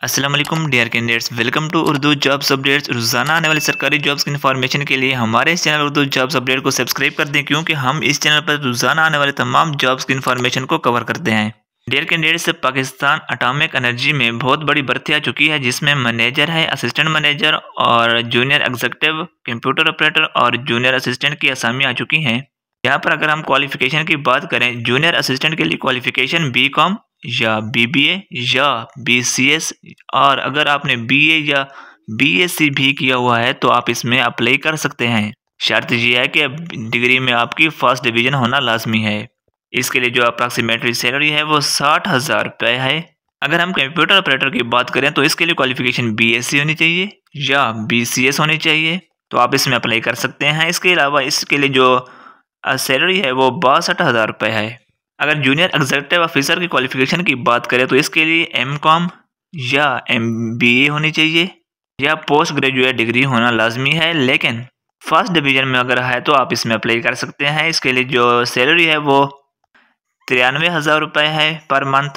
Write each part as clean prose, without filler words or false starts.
अस्सलाम वालेकुम dear candidates, welcome to Urdu jobs updates. रोजाना आने वाली सरकारी जॉब्स की इन्फॉर्मेशन के लिए हमारे इस चैनल उर्दू जॉब्स अपडेट को सब्सक्राइब कर दें, क्योंकि हम इस चैनल पर रोजाना आने वाले तमाम जॉब्स की इन्फॉर्मेशन को कवर करते हैं। Dear candidates, Pakistan atomic energy में बहुत बड़ी भर्ती आ चुकी है, जिसमें मैनेजर है, असिस्टेंट मैनेजर और जूनियर एग्जीक्यूटिव, कंप्यूटर ऑपरेटर और जूनियर असिस्टेंट की असामी आ चुकी हैं। यहाँ पर अगर हम क्वालिफिकेशन की बात करें, जूनियर असिस्टेंट के लिए क्वालिफिकेशन BCom या BBA या BCS, और अगर आपने BA या BSc भी किया हुआ है तो आप इसमें अप्लाई कर सकते हैं। शर्त यह है कि डिग्री में आपकी फर्स्ट डिवीजन होना लाजमी है। इसके लिए जो अप्रॉक्सीमेटली सैलरी है वो 60,000 रुपये है। अगर हम कंप्यूटर ऑपरेटर की बात करें तो इसके लिए क्वालिफिकेशन BSc होनी चाहिए या BCS होनी चाहिए, तो आप इसमें अप्लाई कर सकते हैं। इसके अलावा इसके लिए जो सैलरी है वो 62,000 रुपये है। अगर जूनियर एग्जीक्यूटिव ऑफिसर की क्वालिफिकेशन की बात करें तो इसके लिए MCom या MBA होनी चाहिए या पोस्ट ग्रेजुएट डिग्री होना लाजमी है, लेकिन फर्स्ट डिवीजन में अगर है तो आप इसमें अप्लाई कर सकते हैं। इसके लिए जो सैलरी है वो 93,000 रुपये है पर मंथ।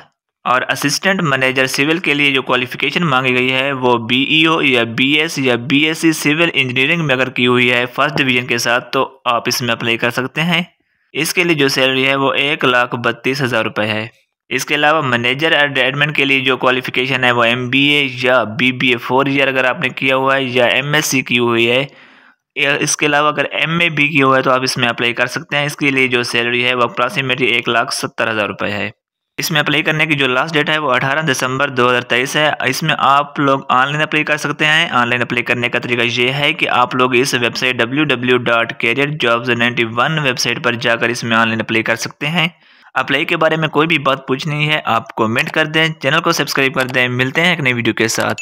और असिस्टेंट मैनेजर सिविल के लिए जो क्वालिफिकेशन मांगी गई है वो BEO या BS या BSc सिविल इंजीनियरिंग में अगर की हुई है फर्स्ट डिवीजन के साथ, तो आप इसमें अप्लाई कर सकते हैं। इसके लिए जो सैलरी है वो 1,32,000 रुपये है। इसके अलावा मैनेजर एंड एडमिन के लिए जो क्वालिफिकेशन है वो MBA या BBA 4 ईयर अगर आपने किया हुआ है या MSc की हुई है, या इसके अलावा अगर MA भी किया हुआ है तो आप इसमें अप्लाई कर सकते हैं। इसके लिए जो सैलरी है वो अप्रॉक्सीमेटली 1,70,000 रुपये है। इसमें अप्लाई करने की जो लास्ट डेट है वो 18 दिसंबर 2023 है। इसमें आप लोग ऑनलाइन अप्लाई कर सकते हैं। ऑनलाइन अप्लाई करने का तरीका ये है कि आप लोग इस वेबसाइट www.careerjobs91 वेबसाइट पर जाकर इसमें ऑनलाइन अप्लाई कर सकते हैं। अप्लाई के बारे में कोई भी बात पूछनी है आप कमेंट कर दें, चैनल को सब्सक्राइब कर दें। मिलते हैं एक नई वीडियो के साथ।